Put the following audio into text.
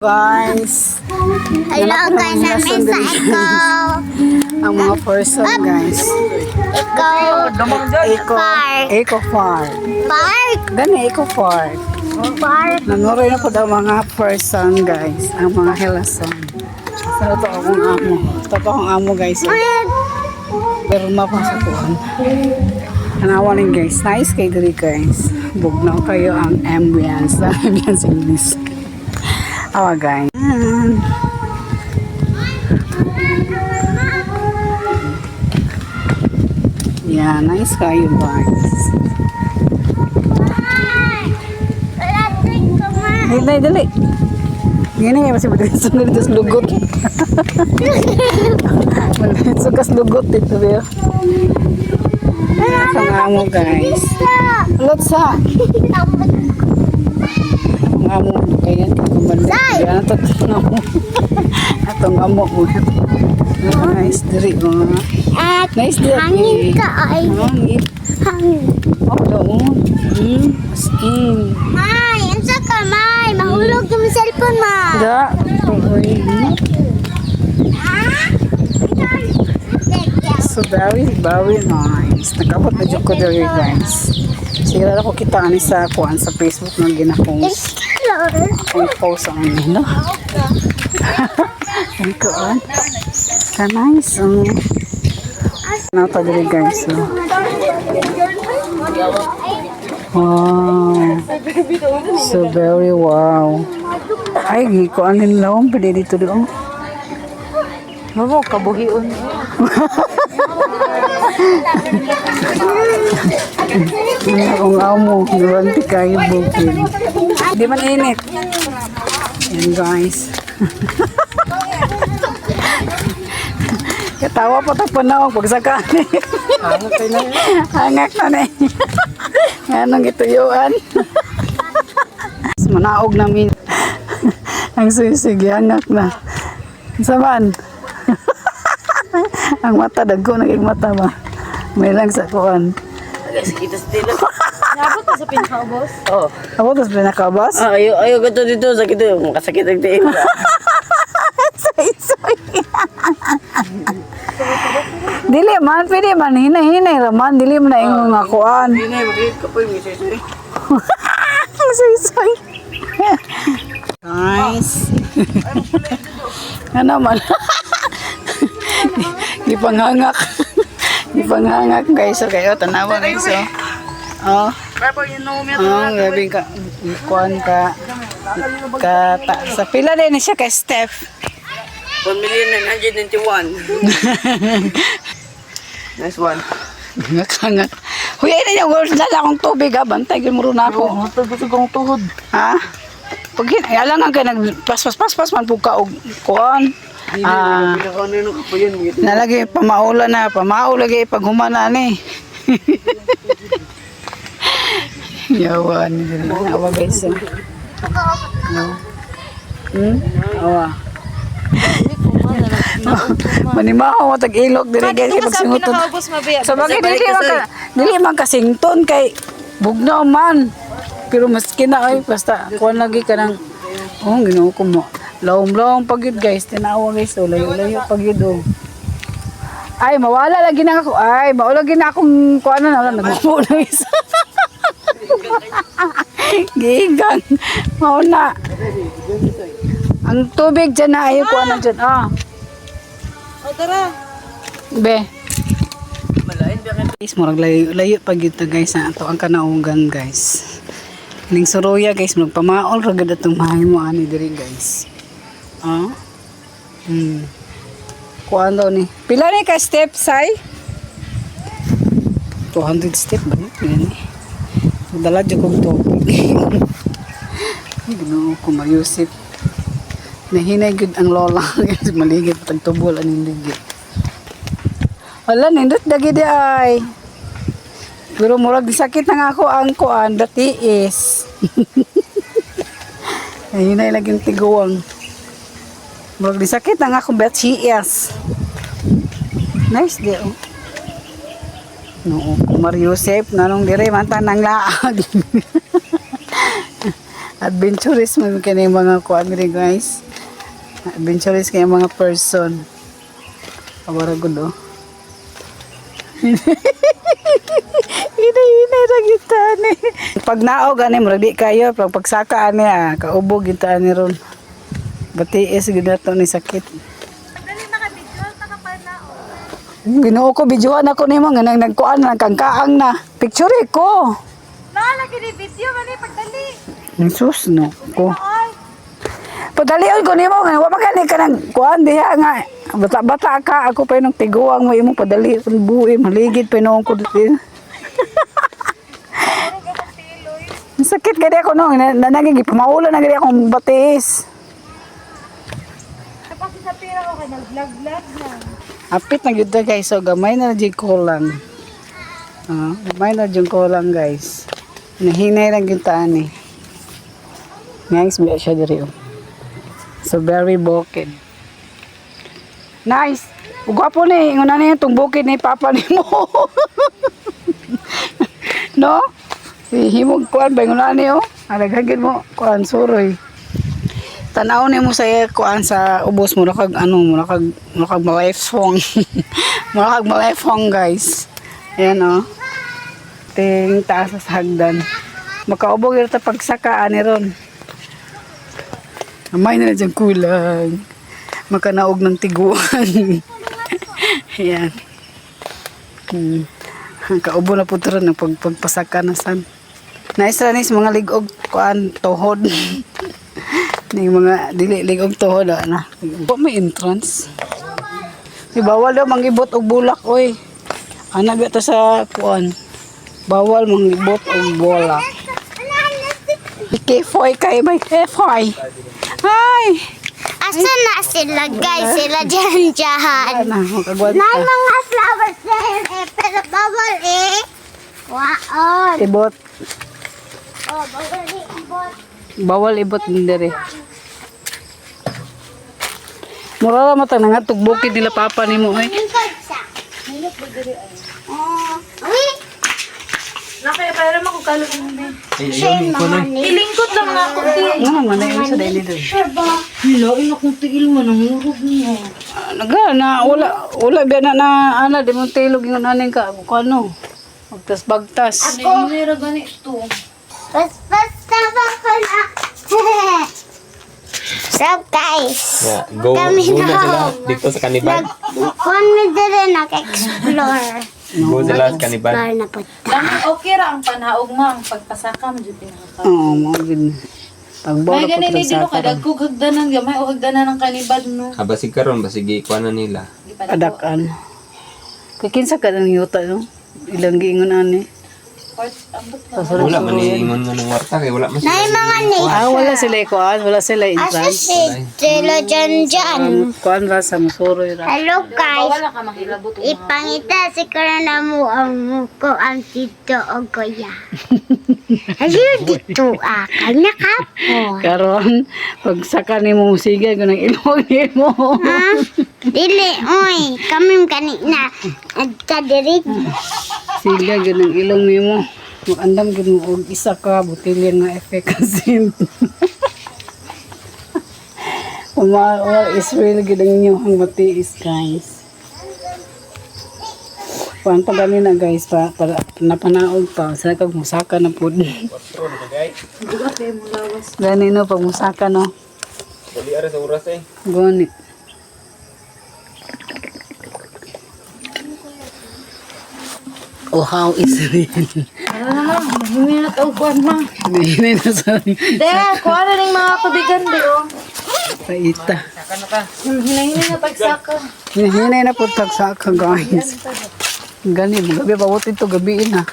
Guys, Hello guys, I'm sa Eco. ang mga person guys. Eco Park. Park. Gani Eco Park. Park. Nanuroy na po daw mga person guys, ang mga helason. Sa ito akong amo. Ito akong amo guys. Pero mapasa po. Anawan guys. Nice kay diri guys. Bugnaw kayo ang ambience. Ambience English. Awa guys. Yeah, nice kayo guys. Dali, dali. Gini masih begitu sendiri terus lugut. Suka lugut itu dia. Kamu guys. Let's sa. Kamu kayaknya kembali ya atau ngamuk mo. Nice diri mo. Nice diri. Hangin ka ay. Hangin. Oh, doon. Askin. May, ansa ka may. Mahulog yung cellphone mo. Da. So very nice. Nakabot na dyan ko diri guys. Sira na ko kita ani sa kuan sa Facebook nga gina-post. Ang post ang ano. Ang kuan. Ka nice. Nata diri guys. Wow. So very wow. Ay, kuan nila ang pwede dito doon. Mamo, kabuhion. Ang amo, naranti kayo bukid. Di man init. Yan guys. Katawa pa ta panawag pagsakani. Hangak na na. Anong ituyuan. Manaog namin. Ang sisig, hangak na. Saman. Ang mata, dagko naging mata ba? May lang sa kuan. Kita stilo. Nabot ka sa pinakaubos? Oo. Ako tapos pinakabas? Ayaw ka to dito. Sakit to. Makasakit ang tiin. Soy. Dili man, pwede man. Hinay raman. Dili man na ingong nga kuan. Hindi na, mag-iit ka po yung misoy-soy. Soy. Nice. Ano man? Gipanghangak. Gipanghangak guys. So kayo, tanawa guys. Oh. Gabi ka. Kuan ka. Sa pila din siya kay Steph. 1,991,000. Nice one. Ngak. Huy, ay na yung dala akong tubig ha. Bantay, gimuro na ako. Tapos kong tuhod. Ha? Pag alangan ka, nagpas man po ka og kuan. Nalagi pamaula na, pamaulagi pag humana ni. Yawa ni dili. Awa guys. Awa. Manimaho mo tag ilok diri guys pagsinguton. So bakit dili man kasington kay bugnaw man. Pero maski na ay basta kuan lagi ka nang Ginoo ko mo. Lawom pag yun guys, tinawa guys, layo pag yun Ay, mawala lagi na ako. Ay, maulagi na akong kuan na nagmupo na guys. Gigang. Mauna. Ang tubig dyan na ayaw kuan na dyan. O, tara. Be. Guys, murag layo pag yun guys. Ito ang kanaugan guys. Ning suruya guys, magpamaol ragad atong mahimo ani diri guys. Kuan daw ni. Pila ni ka step say? 200 step ba ni? Dala jud kog tubig. Ginoo ko mayusip. Nahinay gud ang lola guys, maligid tag tubol aning ligid. Wala nindot dagi di ay. Pero murag sakit na nga ako ang kuan, dati is. Ayun na laging tiguang. Murag sakit na nga akong betchias. Nice di oh. No, kung Mariusep, nanong dire man tanang laag. Adventurous mo kini mga kuan rin guys. Adventurous kay mga person. Awara gud oh. Ina ra kita ni. Pag naog ani murag di kayo pag pagsaka ani kaubog kita ni ron. Batiis gid ato ni sakit. Dali naka-video, naka-panao. Ginoo ko bidyuhan ako nimo nga nagkuan nang kangkaang na. Picture ko. Naalagi ni video, mali, pagdali. Jesus no ko. Ay, Padalion ko nimo nga wa magani ka nang kuan diha nga bata-bata ka ako pa nung tiguang mo imong padali buhi maligid pa noon ko din. Sakit gani ako no nanaging ipamaulan na gani akong batiis. tapos sa pira ko kay nag-vlog na. Apit na gyud guys so gamay na jud ko lang. Gamay na jud ko lang guys. Nahinay lang gyud ta ani. Nice biya siya diri. So very bukid. Nice. Gwapo ni inguna ni itong bukid ni papa nimo. No? Si himog kuan ba inguna ni oh. Alaghagid mo kuan suroy. Tanaw ni mo sa kuan sa ubos mo kag ano mo kag malifong. Mo kag malifong guys. Ayan oh. Ting taas sa hagdan. Makaubog ito pagsaka ani ron. Amay na dyan kulang. Makanaog ng tiguan. Ayan. Kaubo na po ito rin ng pagpasaka na san. Nice mga ligog kuan tuhod. Yung mga dili ligog tuhod na. May entrance. Bawal daw mangibot og bulak oy. Ana ba to sa kuan. Bawal mangibot og bulak. Kefoy kay may kefoy. Hi! Asan na sila guys? Sila dyan. Ana, makagwad May ka. mga flowers na yun pero bawal eh. Waon. Ibot. Oh, bawal eh. Ibot. Bawal ibot din dere. Mura ra mata nga tugbukid nila papa nimo ay. Lingkod sa. Uy! Nakaya para makukalo ko hindi. Shame naman eh. Ilingkod lang nga ako din. Ano man ay sa dili dere. Sure ba? Hilain akong tigil man ang urog niya. Nagana wala biya na ana di mo tilog yung aning ka ano. Bagtas bagtas. Hinira ganito. Basta ba ko na? So guys. Yeah, go na sila dito sa kanibad. Kung may dire nag-explore. Go sila sa kanibad. Explore na po. Dami okay ra ang panaog ma'am pagpasaka mo jud pinaka. Oo, mo gid. Pagbawal May ko ganito tra dilo sa ka dagkog hagdanan gamay o hagdanan ng kanibad no. Habasig karon basig ikuan na nila. Di pa dako. adakan. Kay kinsa ka nang yuta no? Ilang giingon ani. Ambot ka. Wala man iingon nga ng warta kay wala man Nay sila. mga ni. Wala sila kuan, wala sila Asa entrance. si sila dyan. Kuan ra sa musuroy ra. Hello guys. Wala ka mahilabot og mga. Ipangita si Karana mo ang muko ang tito o kuya. Hello dito kanya ka po. Karon pag saka nimo musiga ko nang ilog nimo. Ha? Dili, oy. Kami kanina. At kadirig. Sila ganang ilong nimo. Andam gid mo og isa ka botelya nga efficacy. Umar is really gid ang inyong matiis guys. Kuan pa gani na guys para napanaog pa sa kag musaka na pud. Gani no pag musaka no. Dali ara sa oras eh. Gani. Oh, how is it? Ano naman, hindi na tao kuan ma. Hindi na sorry. Dea, kuha na rin mga kabigan di oh. Paita. Hinahinay na pagsaka. Hinay na po tagsaka guys. Gani, gabi pa ito gabi na.